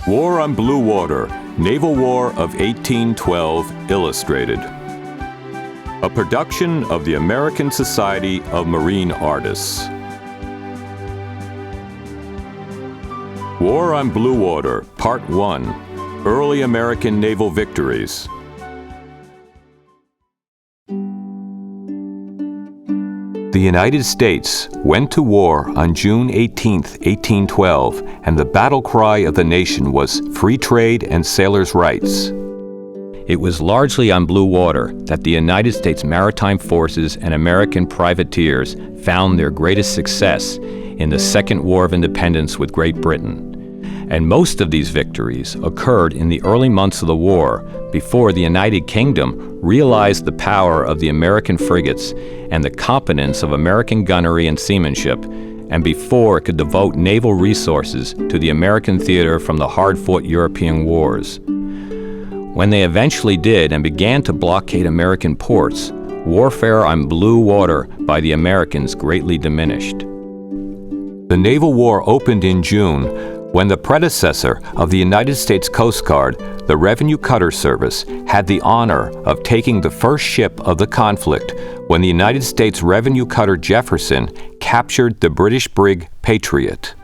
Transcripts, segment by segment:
War on Blue Water, Naval War of 1812, Illustrated. A production of the American Society of Marine Artists. War on Blue Water, Part 1, Early American Naval Victories. The United States went to war on June 18, 1812, and the battle cry of the nation was free trade and sailors' rights. It was largely on blue water that the United States maritime forces and American privateers found their greatest success in the Second War of Independence with Great Britain. And most of these victories occurred in the early months of the war, before the United Kingdom realized the power of the American frigates and the competence of American gunnery and seamanship, and before it could devote naval resources to the American theater from the hard-fought European wars. When they eventually did and began to blockade American ports, warfare on blue water by the Americans greatly diminished. The Naval War opened in June when the predecessor of the United States Coast Guard, the Revenue Cutter Service, had the honor of taking the first ship of the conflict when the United States Revenue Cutter Jefferson captured the British brig Patriot.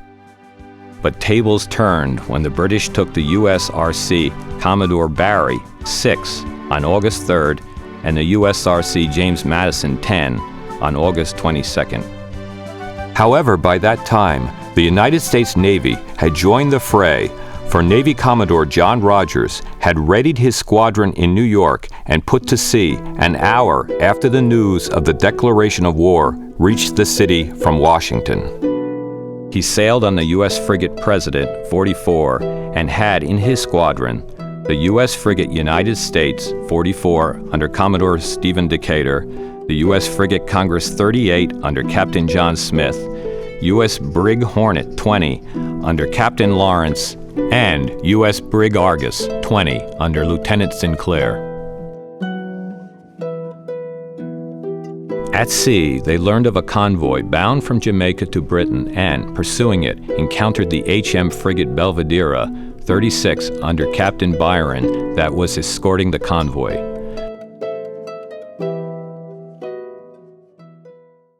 But tables turned when the British took the U.S.R.C. Commodore Barry 6 on August 3rd and the U.S.R.C. James Madison 10 on August 22nd. However, by that time, the United States Navy had joined the fray, for Navy Commodore John Rodgers had readied his squadron in New York and put to sea an hour after the news of the declaration of war reached the city from Washington. He sailed on the U.S. Frigate President 44 and had in his squadron the U.S. Frigate United States 44 under Commodore Stephen Decatur, the U.S. Frigate Congress 38 under Captain John Smith, U.S. Brig Hornet 20 under Captain Lawrence, and U.S. Brig Argus 20 under Lieutenant Sinclair. At sea, they learned of a convoy bound from Jamaica to Britain and, pursuing it, encountered the H.M. Frigate Belvidera 36 under Captain Byron that was escorting the convoy.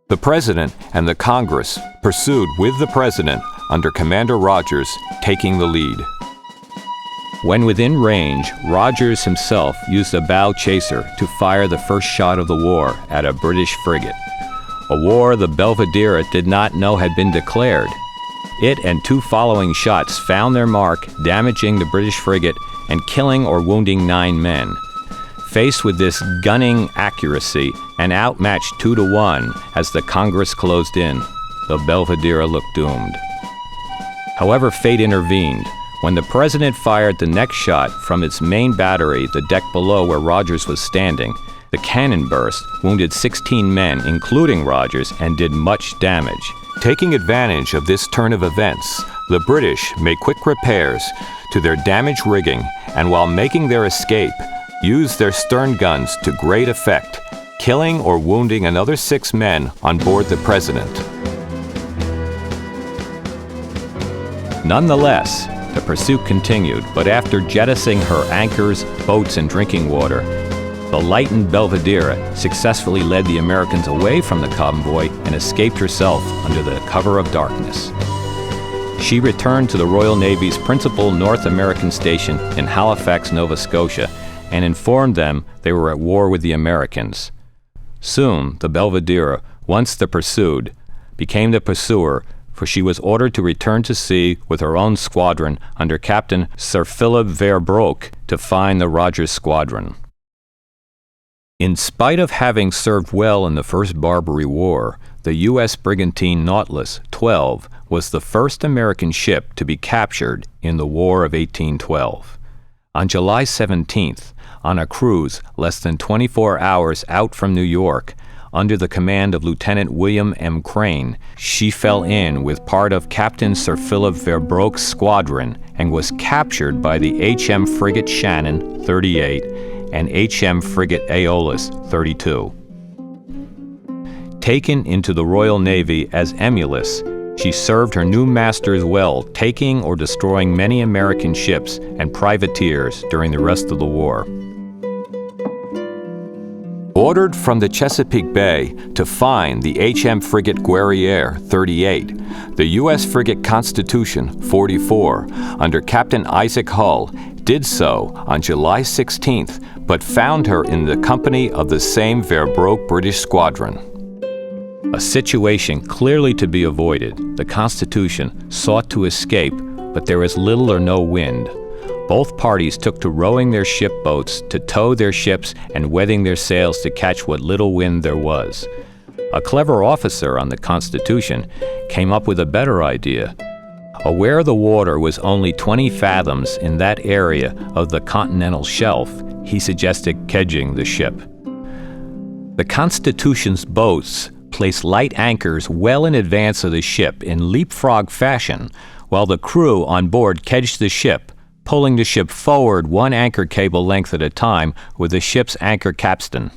The President and the Congress pursued with the President under Commander Rodgers taking the lead. When within range, Rodgers himself used a bow chaser to fire the first shot of the war at a British frigate, a war the Belvidera did not know had been declared. It and two following shots found their mark, damaging the British frigate and killing or wounding 9 men. Faced with this gunning accuracy and outmatched 2-1 as the Congress closed in, the Belvidera looked doomed. However, fate intervened. When the President fired the next shot from its main battery, the deck below where Rodgers was standing, the cannon burst, wounded 16 men, including Rodgers, and did much damage. Taking advantage of this turn of events, the British made quick repairs to their damaged rigging, and while making their escape, used their stern guns to great effect, killing or wounding another 6 men on board the President. Nonetheless, the pursuit continued, but after jettisoning her anchors, boats, and drinking water, the lightened Belvidera successfully led the Americans away from the convoy and escaped herself under the cover of darkness. She returned to the Royal Navy's principal North American station in Halifax, Nova Scotia, and informed them they were at war with the Americans. Soon, the Belvidera, once the pursued, became the pursuer, for she was ordered to return to sea with her own squadron under Captain Sir Philip Verbroek to find the Rodgers squadron. In spite of having served well in the First Barbary War, the U.S. brigantine Nautilus 12 was the first American ship to be captured in the War of 1812. On July 17th, on a cruise less than 24 hours out from New York, under the command of Lieutenant William M. Crane, she fell in with part of Captain Sir Philip Verbroek's squadron and was captured by the H.M. Frigate Shannon 38 and H.M. Frigate Aeolus 32. Taken into the Royal Navy as emulous, She served her new masters well, taking or destroying many American ships and privateers during the rest of the war. Ordered from the Chesapeake Bay to find the HM frigate Guerriere 38, the U.S. frigate Constitution 44, under Captain Isaac Hull, did so on July 16th, but found her in the company of the same verbroke British squadron. A situation clearly to be avoided, the Constitution sought to escape, but there was little or no wind. Both parties took to rowing their ship boats to tow their ships and wetting their sails to catch what little wind there was. A clever officer on the Constitution came up with a better idea. Aware the water was only 20 fathoms in that area of the continental shelf, he suggested kedging the ship. The Constitution's boats placed light anchors well in advance of the ship in leapfrog fashion, while the crew on board kedged the ship, pulling the ship forward one anchor cable length at a time with the ship's anchor capstan.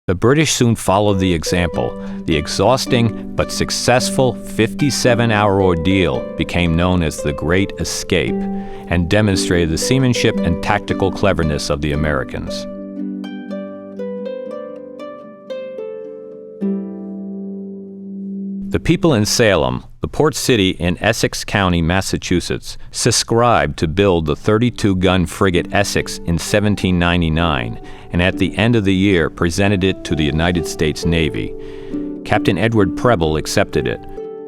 The British soon followed the example. The exhausting but successful 57-hour ordeal became known as the Great Escape and demonstrated the seamanship and tactical cleverness of the Americans. The people in Salem, the port city in Essex County, Massachusetts, subscribed to build the 32-gun frigate Essex in 1799, and at the end of the year presented it to the United States Navy. Captain Edward Preble accepted it.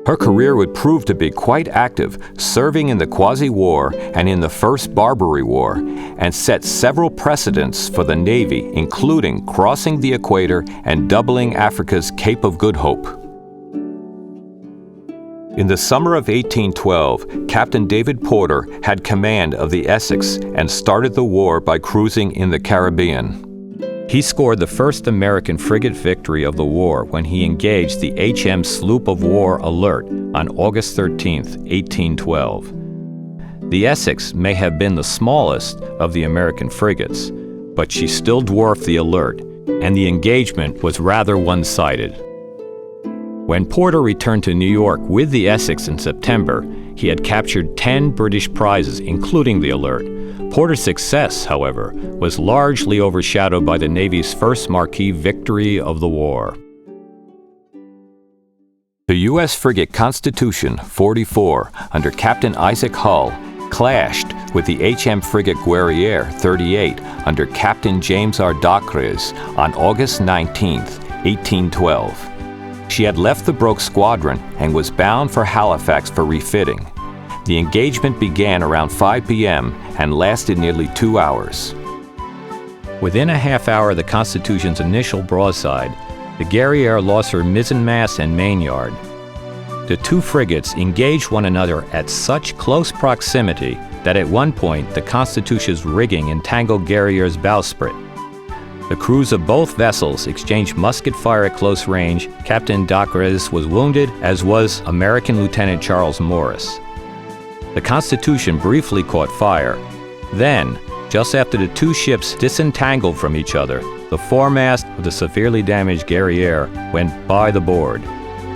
Her career would prove to be quite active, serving in the Quasi-War and in the First Barbary War, and set several precedents for the Navy, including crossing the equator and doubling Africa's Cape of Good Hope. In the summer of 1812, Captain David Porter had command of the Essex and started the war by cruising in the Caribbean. He scored the first American frigate victory of the war when he engaged the HM sloop of war Alert on August 13, 1812. The Essex may have been the smallest of the American frigates, but she still dwarfed the Alert, and the engagement was rather one-sided. When Porter returned to New York with the Essex in September, he had captured 10 British prizes, including the Alert. Porter's success, however, was largely overshadowed by the Navy's first marquee victory of the war. The U.S. frigate Constitution 44, under Captain Isaac Hull, clashed with the HM frigate Guerriere 38 under Captain James R. Dockrez on August 19, 1812. She had left the broke squadron and was bound for Halifax for refitting. The engagement began around 5 p.m. and lasted nearly 2 hours. Within a half hour of the Constitution's initial broadside, the Guerriere lost her mizzenmast and mainyard. The two frigates engaged one another at such close proximity that at one point the Constitution's rigging entangled Guerriere's bowsprit. The crews of both vessels exchanged musket fire at close range. Captain Dockrez was wounded, as was American Lieutenant Charles Morris. The Constitution briefly caught fire. Then, just after the two ships disentangled from each other, the foremast of the severely damaged Guerriere went by the board,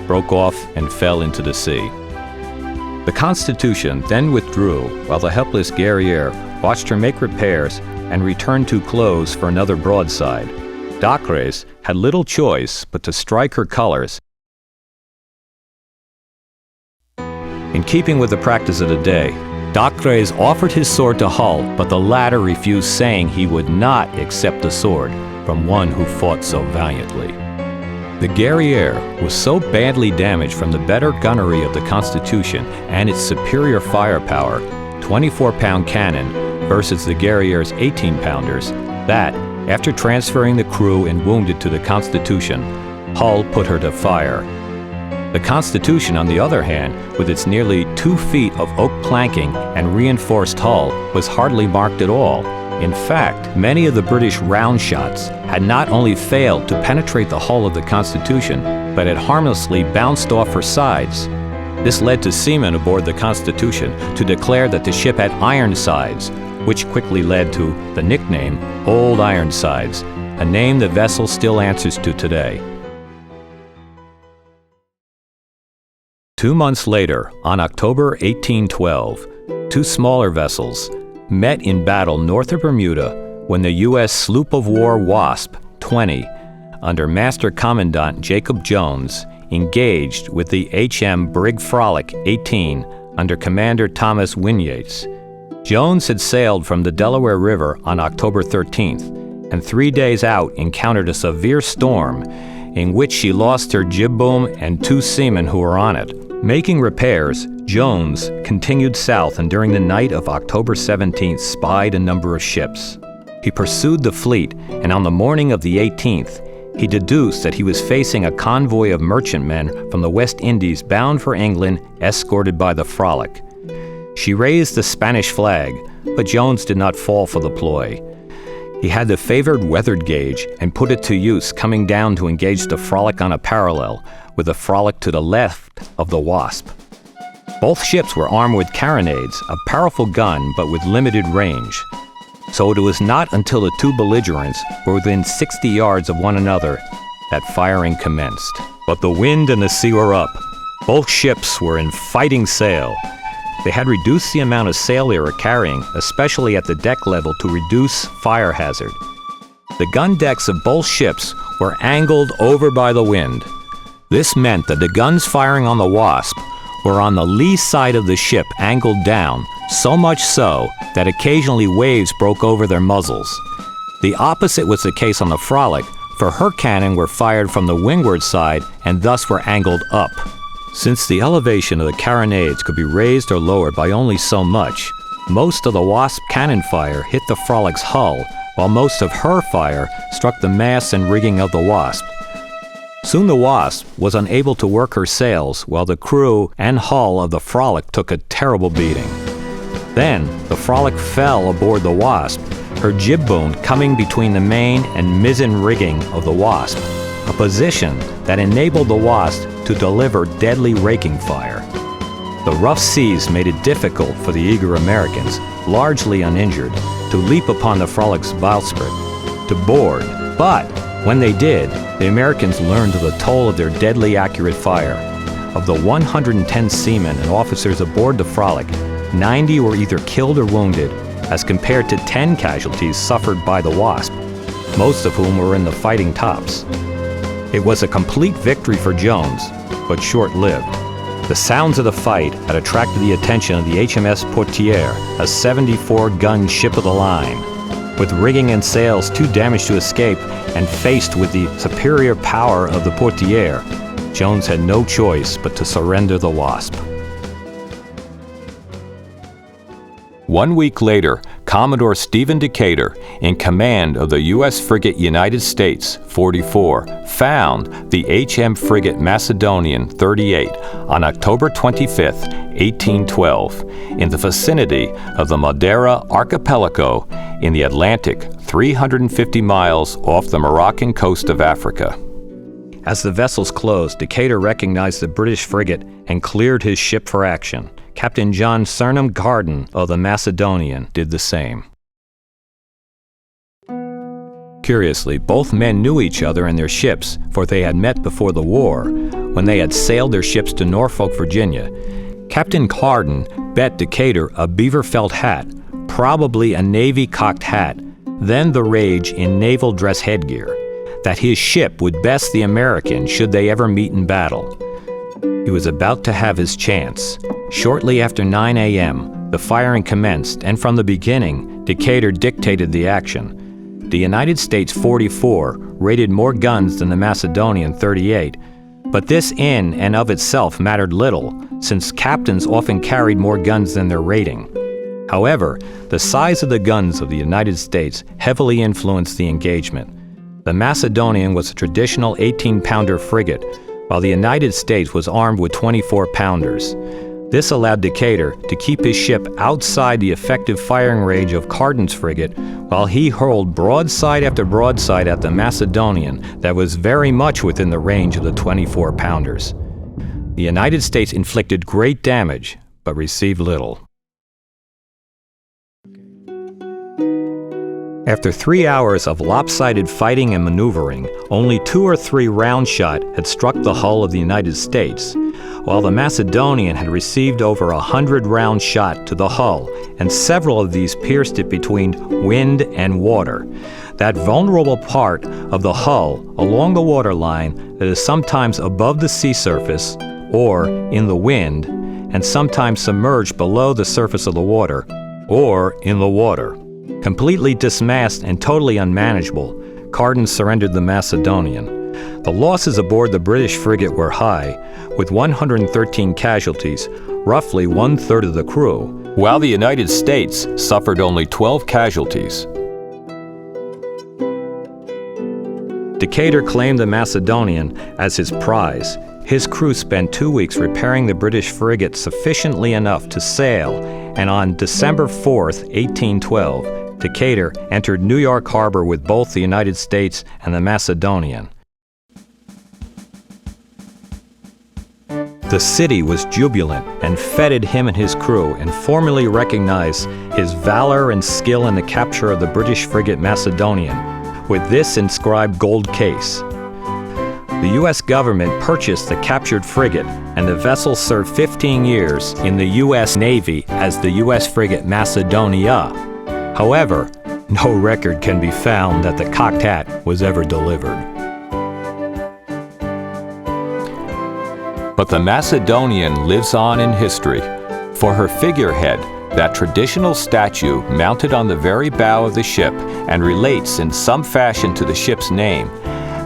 broke off, and fell into the sea. The Constitution then withdrew while the helpless Guerriere watched her make repairs and returned to close for another broadside. Dockrez had little choice but to strike her colors. In keeping with the practice of the day, Dockrez offered his sword to Hull, but the latter refused, saying he would not accept the sword from one who fought so valiantly. The Guerriere was so badly damaged from the better gunnery of the Constitution and its superior firepower, 24-pound cannon versus the Guerriere's 18-pounders, that, after transferring the crew and wounded to the Constitution, Hull put her to fire. The Constitution, on the other hand, with its nearly 2 feet of oak planking and reinforced hull, was hardly marked at all. In fact, many of the British round shots had not only failed to penetrate the hull of the Constitution, but had harmlessly bounced off her sides. This led to seamen aboard the Constitution to declare that the ship had iron sides, which quickly led to the nickname Old Ironsides, a name the vessel still answers to today. 2 months later, on October 1812, two smaller vessels met in battle north of Bermuda when the U.S. sloop of war Wasp 20, under Master Commandant Jacob Jones, engaged with the H.M. Brig Frolic 18 under Commander Thomas Wynyates. Jones had sailed from the Delaware River on October 13th, and 3 days out encountered a severe storm in which she lost her jib boom and 2 seamen who were on it. Making repairs, Jones continued south and during the night of October 17th spied a number of ships. He pursued the fleet, and on the morning of the 18th, he deduced that he was facing a convoy of merchantmen from the West Indies bound for England, escorted by the Frolic. She raised the Spanish flag, but Jones did not fall for the ploy. He had the favored weathered gauge and put it to use, coming down to engage the Frolic on a parallel, with the Frolic to the left of the Wasp. Both ships were armed with carronades, a powerful gun but with limited range. So it was not until the two belligerents were within 60 yards of one another that firing commenced. But the wind and the sea were up. Both ships were in fighting sail. They had reduced the amount of sail they were carrying, especially at the deck level, to reduce fire hazard. The gun decks of both ships were angled over by the wind. This meant that the guns firing on the Wasp were on the lee side of the ship, angled down, so much so that occasionally waves broke over their muzzles. The opposite was the case on the Frolic, for her cannon were fired from the windward side and thus were angled up. Since the elevation of the carronades could be raised or lowered by only so much, most of the Wasp cannon fire hit the Frolic's hull, while most of her fire struck the masts and rigging of the Wasp. Soon the Wasp was unable to work her sails, while the crew and hull of the Frolic took a terrible beating. Then the Frolic fell aboard the Wasp, her jib boom coming between the main and mizzen rigging of the Wasp, a position that enabled the Wasp to deliver deadly raking fire. The rough seas made it difficult for the eager Americans, largely uninjured, to leap upon the Frolic's bowsprit, to board, but when they did, the Americans learned of the toll of their deadly accurate fire. Of the 110 seamen and officers aboard the Frolic, 90 were either killed or wounded, as compared to 10 casualties suffered by the Wasp, most of whom were in the fighting tops. It was a complete victory for Jones, but short-lived. The sounds of the fight had attracted the attention of the HMS Portier, a 74-gun ship of the line. With rigging and sails too damaged to escape and faced with the superior power of the Portier, Jones had no choice but to surrender the Wasp. 1 week later, Commodore Stephen Decatur, in command of the U.S. Frigate United States 44, found the H.M. Frigate Macedonian 38 on October 25, 1812, in the vicinity of the Madeira Archipelago in the Atlantic, 350 miles off the Moroccan coast of Africa. As the vessels closed, Decatur recognized the British frigate and cleared his ship for action. Captain John Cernam Garden of the Macedonian did the same. Curiously, both men knew each other and their ships, for they had met before the war, when they had sailed their ships to Norfolk, Virginia. Captain Garden bet Decatur a beaver felt hat, probably a Navy cocked hat, then the rage in naval dress headgear, that his ship would best the American should they ever meet in battle. He was about to have his chance. Shortly after 9 a.m., the firing commenced, and from the beginning, Decatur dictated the action. The United States 44 rated more guns than the Macedonian 38, but this in and of itself mattered little, since captains often carried more guns than their rating. However, the size of the guns of the United States heavily influenced the engagement. The Macedonian was a traditional 18-pounder frigate, while the United States was armed with 24-pounders. This allowed Decatur to keep his ship outside the effective firing range of Garden's frigate, while he hurled broadside after broadside at the Macedonian that was very much within the range of the 24-pounders. The United States inflicted great damage, but received little. After 3 hours of lopsided fighting and maneuvering, only 2 or 3 round shot had struck the hull of the United States, while the Macedonian had received over 100 round shot to the hull, and several of these pierced it between wind and water. That vulnerable part of the hull along the waterline that is sometimes above the sea surface or in the wind, and sometimes submerged below the surface of the water or in the water. Completely dismasted and totally unmanageable, Carden surrendered the Macedonian. The losses aboard the British frigate were high, with 113 casualties, roughly 1/3 of the crew, while the United States suffered only 12 casualties. Decatur claimed the Macedonian as his prize. His crew spent 2 weeks repairing the British frigate sufficiently enough to sail, and on December 4th, 1812, Decatur entered New York Harbor with both the United States and the Macedonian. The city was jubilant and feted him and his crew, and formally recognized his valor and skill in the capture of the British frigate Macedonian, with this inscribed gold case. The U.S. government purchased the captured frigate, and the vessel served 15 years in the U.S. Navy as the U.S. frigate Macedonia. However, no record can be found that the cocked hat was ever delivered. But the Macedonian lives on in history. For her figurehead, that traditional statue mounted on the very bow of the ship and relates in some fashion to the ship's name,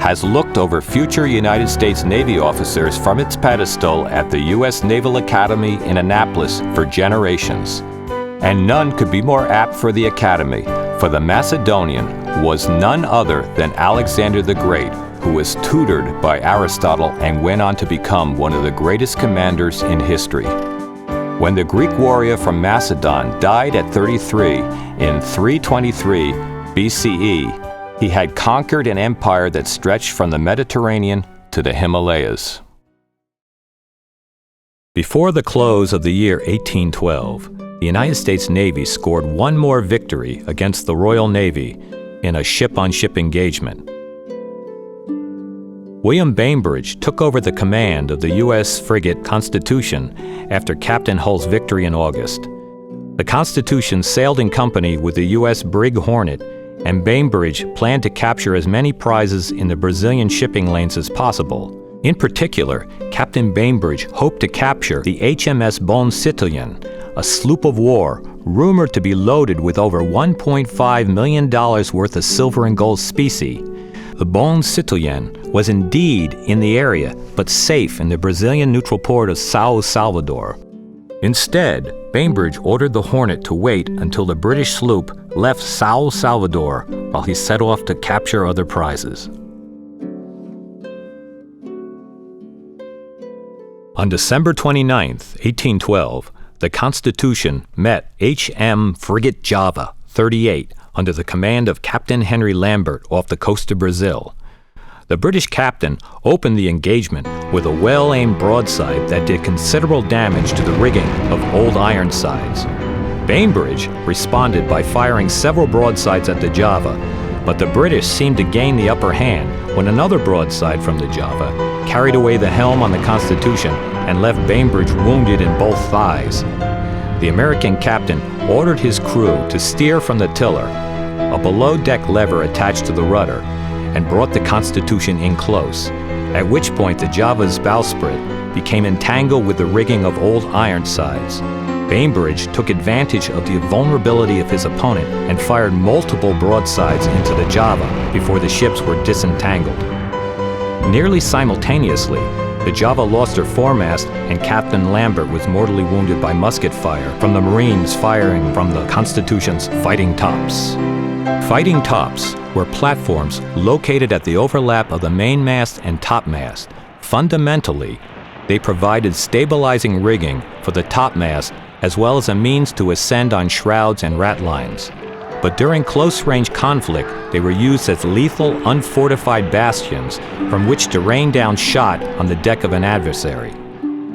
has looked over future United States Navy officers from its pedestal at the U.S. Naval Academy in Annapolis for generations. And none could be more apt for the Academy, for the Macedonian was none other than Alexander the Great, who was tutored by Aristotle and went on to become one of the greatest commanders in history. When the Greek warrior from Macedon died at 33 in 323 BCE, he had conquered an empire that stretched from the Mediterranean to the Himalayas. Before the close of the year 1812, the United States Navy scored one more victory against the Royal Navy in a ship-on-ship engagement. William Bainbridge took over the command of the U.S. frigate Constitution after Captain Hull's victory in August. The Constitution sailed in company with the U.S. Brig Hornet, and Bainbridge planned to capture as many prizes in the Brazilian shipping lanes as possible. In particular, Captain Bainbridge hoped to capture the HMS Bon Citoyen, a sloop of war rumored to be loaded with over $1.5 million worth of silver and gold specie. The Bon Citoyen was indeed in the area, but safe in the Brazilian neutral port of São Salvador. Instead, Bainbridge ordered the Hornet to wait until the British sloop left São Salvador while he set off to capture other prizes. On December 29, 1812, the Constitution met HM Frigate Java 38 under the command of Captain Henry Lambert off the coast of Brazil. The British captain opened the engagement with a well-aimed broadside that did considerable damage to the rigging of old Ironsides. Bainbridge responded by firing several broadsides at the Java, but the British seemed to gain the upper hand when another broadside from the Java carried away the helm on the Constitution and left Bainbridge wounded in both thighs. The American captain ordered his crew to steer from the tiller, a below-deck lever attached to the rudder, and brought the Constitution in close, at which point the Java's bowsprit became entangled with the rigging of old Ironsides. Bainbridge took advantage of the vulnerability of his opponent and fired multiple broadsides into the Java before the ships were disentangled. Nearly simultaneously, the Java lost her foremast, and Captain Lambert was mortally wounded by musket fire from the Marines firing from the Constitution's fighting tops. Fighting tops were platforms located at the overlap of the mainmast and topmast. Fundamentally, they provided stabilizing rigging for the topmast as well as a means to ascend on shrouds and ratlines. But during close-range conflict, they were used as lethal, unfortified bastions from which to rain down shot on the deck of an adversary.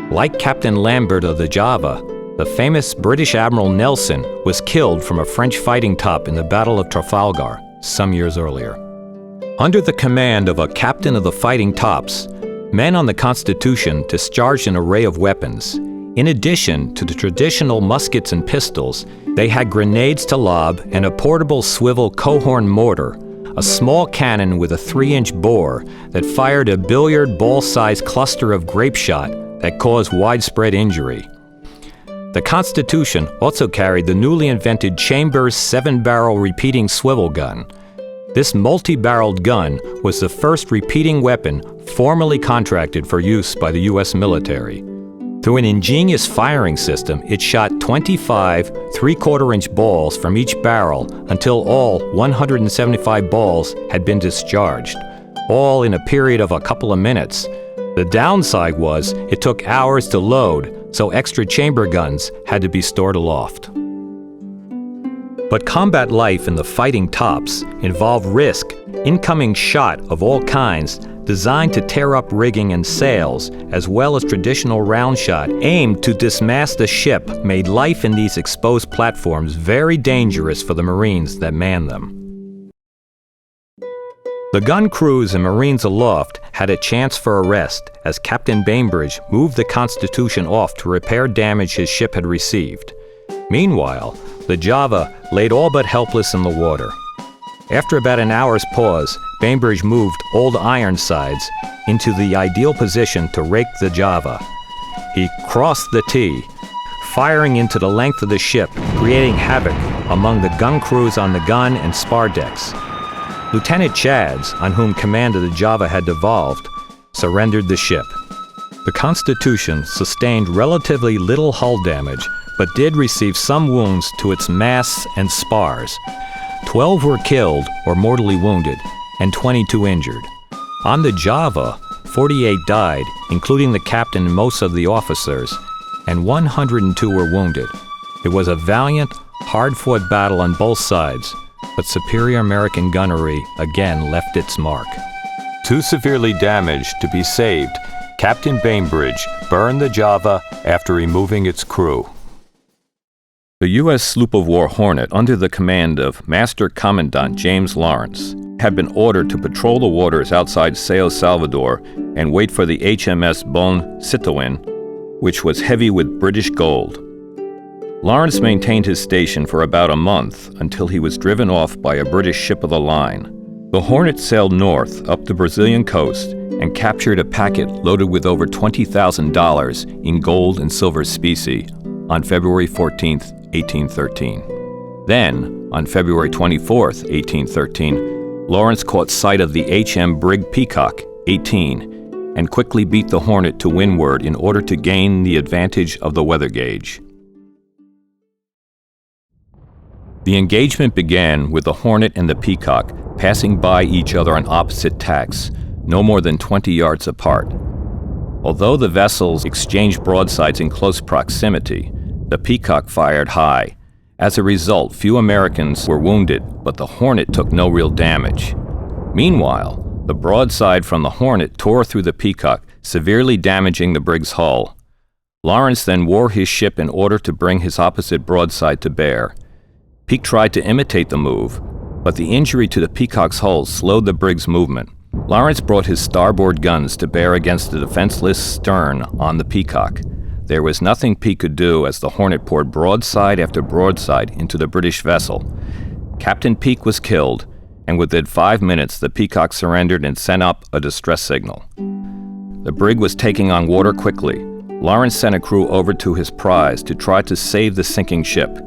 Like Captain Lambert of the Java, The famous British Admiral Nelson was killed from a French fighting top in the Battle of Trafalgar some years earlier. Under the command of a captain of the fighting tops, men on the Constitution discharged an array of weapons. In addition to the traditional muskets and pistols, they had grenades to lob and a portable swivel cohorn mortar, a small cannon with a 3-inch bore that fired a billiard ball-sized cluster of grape shot that caused widespread injury. The Constitution also carried the newly invented Chambers 7-barrel repeating swivel gun. This multi-barreled gun was the first repeating weapon formally contracted for use by the U.S. military. Through an ingenious firing system, it shot 25 3/4-inch balls from each barrel until all 175 balls had been discharged, all in a period of a couple of minutes. The downside was it took hours to load, so extra chamber guns had to be stored aloft. But combat life in the fighting tops involved risk, incoming shot of all kinds designed to tear up rigging and sails, as well as traditional round shot aimed to dismast the ship, made life in these exposed platforms very dangerous for the Marines that manned them. The gun crews and Marines aloft had a chance for a rest as Captain Bainbridge moved the Constitution off to repair damage his ship had received. Meanwhile, the Java laid all but helpless in the water. After about an hour's pause, Bainbridge moved Old Ironsides into the ideal position to rake the Java. He crossed the T, firing into the length of the ship, creating havoc among the gun crews on the gun and spar decks. Lieutenant Chads, on whom command of the Java had devolved, surrendered the ship. The Constitution sustained relatively little hull damage, but did receive some wounds to its masts and spars. 12 were killed or mortally wounded, and 22 injured. On the Java, 48 died, including the captain and most of the officers, and 102 were wounded. It was a valiant, hard-fought battle on both sides, but superior American gunnery again left its mark. Too severely damaged to be saved, Captain Bainbridge burned the Java after removing its crew. The U.S. sloop of war Hornet, under the command of Master Commandant James Lawrence, had been ordered to patrol the waters outside Sao Salvador and wait for the HMS Bon Citoyen, which was heavy with British gold. Lawrence maintained his station for about a month until he was driven off by a British ship of the line. The Hornet sailed north up the Brazilian coast and captured a packet loaded with over $20,000 in gold and silver specie on February 14, 1813. Then, on February 24, 1813, Lawrence caught sight of the HM Brig Peacock, 18, and quickly beat the Hornet to windward in order to gain the advantage of the weather gauge. The engagement began with the Hornet and the Peacock passing by each other on opposite tacks, no more than 20 yards apart. Although the vessels exchanged broadsides in close proximity, the Peacock fired high. As a result, few Americans were wounded, but the Hornet took no real damage. Meanwhile, the broadside from the Hornet tore through the Peacock, severely damaging the brig's hull. Lawrence then wore his ship in order to bring his opposite broadside to bear. Peake tried to imitate the move, but the injury to the Peacock's hull slowed the brig's movement. Lawrence brought his starboard guns to bear against the defenseless stern on the Peacock. There was nothing Peake could do as the Hornet poured broadside after broadside into the British vessel. Captain Peake was killed, and within 5 minutes the Peacock surrendered and sent up a distress signal. The brig was taking on water quickly. Lawrence sent a crew over to his prize to try to save the sinking ship,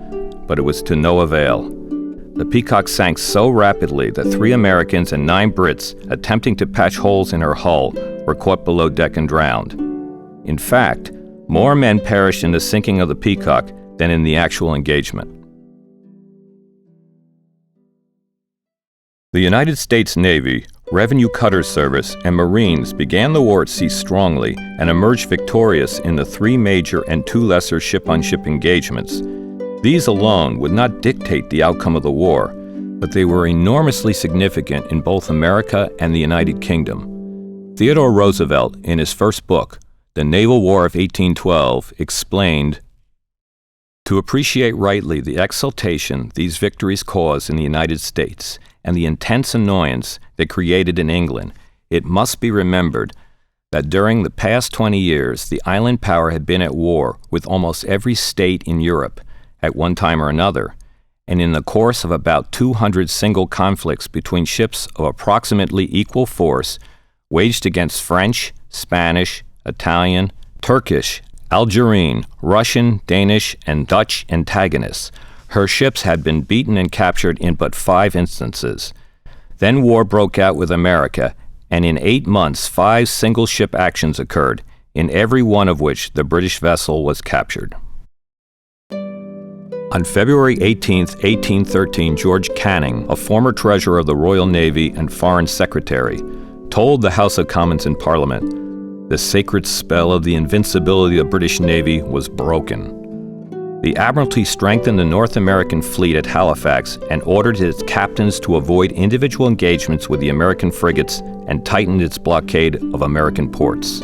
but it was to no avail. The Peacock sank so rapidly that 3 Americans and 9 Brits attempting to patch holes in her hull were caught below deck and drowned. In fact, more men perished in the sinking of the Peacock than in the actual engagement. The United States Navy, Revenue Cutter Service, and Marines began the war at sea strongly and emerged victorious in the 3 major and 2 lesser ship-on-ship engagements. These alone would not dictate the outcome of the war, but they were enormously significant in both America and the United Kingdom. Theodore Roosevelt, in his first book, The Naval War of 1812, explained, To appreciate rightly the exultation these victories caused in the United States and the intense annoyance they created in England, it must be remembered that during the past 20 years, the island power had been at war with almost every state in Europe at one time or another, and in the course of about 200 single conflicts between ships of approximately equal force waged against French, Spanish, Italian, Turkish, Algerine, Russian, Danish, and Dutch antagonists, her ships had been beaten and captured in but 5 instances. Then war broke out with America, and in 8 months 5 single-ship actions occurred, in every one of which the British vessel was captured. On February 18, 1813, George Canning, a former Treasurer of the Royal Navy and Foreign Secretary, told the House of Commons in Parliament, the sacred spell of the invincibility of the British Navy was broken. The Admiralty strengthened the North American fleet at Halifax and ordered its captains to avoid individual engagements with the American frigates and tightened its blockade of American ports.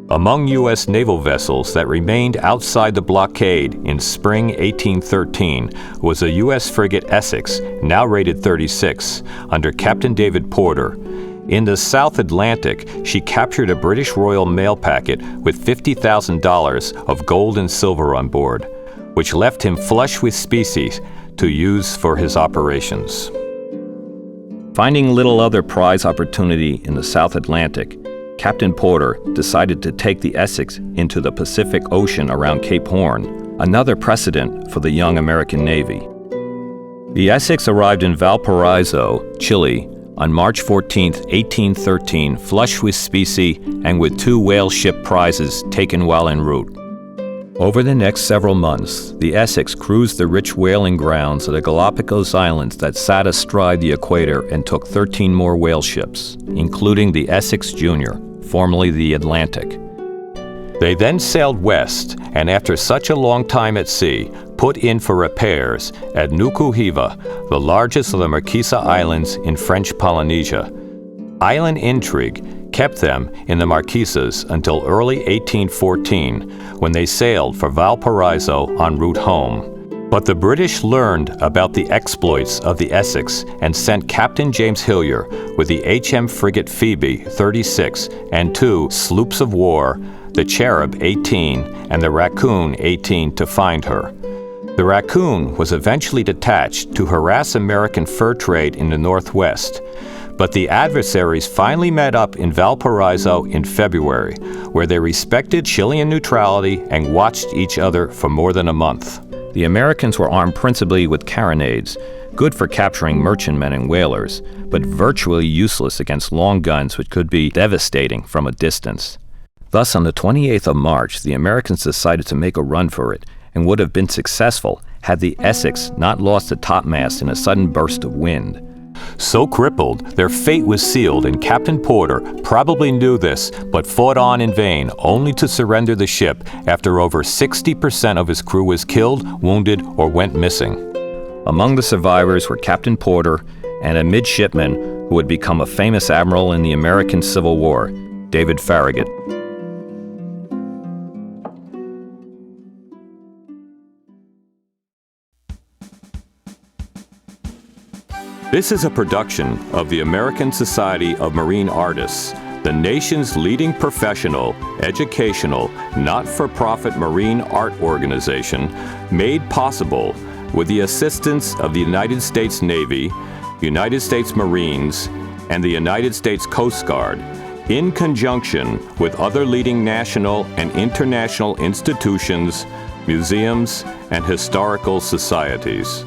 Among U.S. naval vessels that remained outside the blockade in spring 1813 was a U.S. frigate Essex, now rated 36, under Captain David Porter. In the South Atlantic, she captured a British Royal Mail packet with $50,000 of gold and silver on board, which left him flush with specie to use for his operations. Finding little other prize opportunity in the South Atlantic, Captain Porter decided to take the Essex into the Pacific Ocean around Cape Horn, another precedent for the young American Navy. The Essex arrived in Valparaiso, Chile, on March 14, 1813, flush with specie and with 2 whale ship prizes taken while en route. Over the next several months, the Essex cruised the rich whaling grounds of the Galapagos Islands that sat astride the equator and took 13 more whale ships, including the Essex Junior, formerly the Atlantic. They then sailed west, and after such a long time at sea, put in for repairs at Nukuhiva, the largest of the Marquesa Islands in French Polynesia. Island intrigue kept them in the Marquesas until early 1814, when they sailed for Valparaiso en route home. But the British learned about the exploits of the Essex and sent Captain James Hillier with the HM frigate Phoebe, 36, and 2 sloops of war, the Cherub, 18, and the Raccoon, 18, to find her. The Raccoon was eventually detached to harass American fur trade in the Northwest, but the adversaries finally met up in Valparaiso in February, where they respected Chilean neutrality and watched each other for more than a month. The Americans were armed principally with carronades, good for capturing merchantmen and whalers, but virtually useless against long guns which could be devastating from a distance. Thus, on the 28th of March, the Americans decided to make a run for it, and would have been successful had the Essex not lost the topmast in a sudden burst of wind. So crippled, their fate was sealed, and Captain Porter probably knew this, but fought on in vain, only to surrender the ship after over 60% of his crew was killed, wounded, or went missing. Among the survivors were Captain Porter and a midshipman who would become a famous admiral in the American Civil War, David Farragut. This is a production of the American Society of Marine Artists, the nation's leading professional, educational, not-for-profit marine art organization, made possible with the assistance of the United States Navy, United States Marines, and the United States Coast Guard, in conjunction with other leading national and international institutions, museums, and historical societies.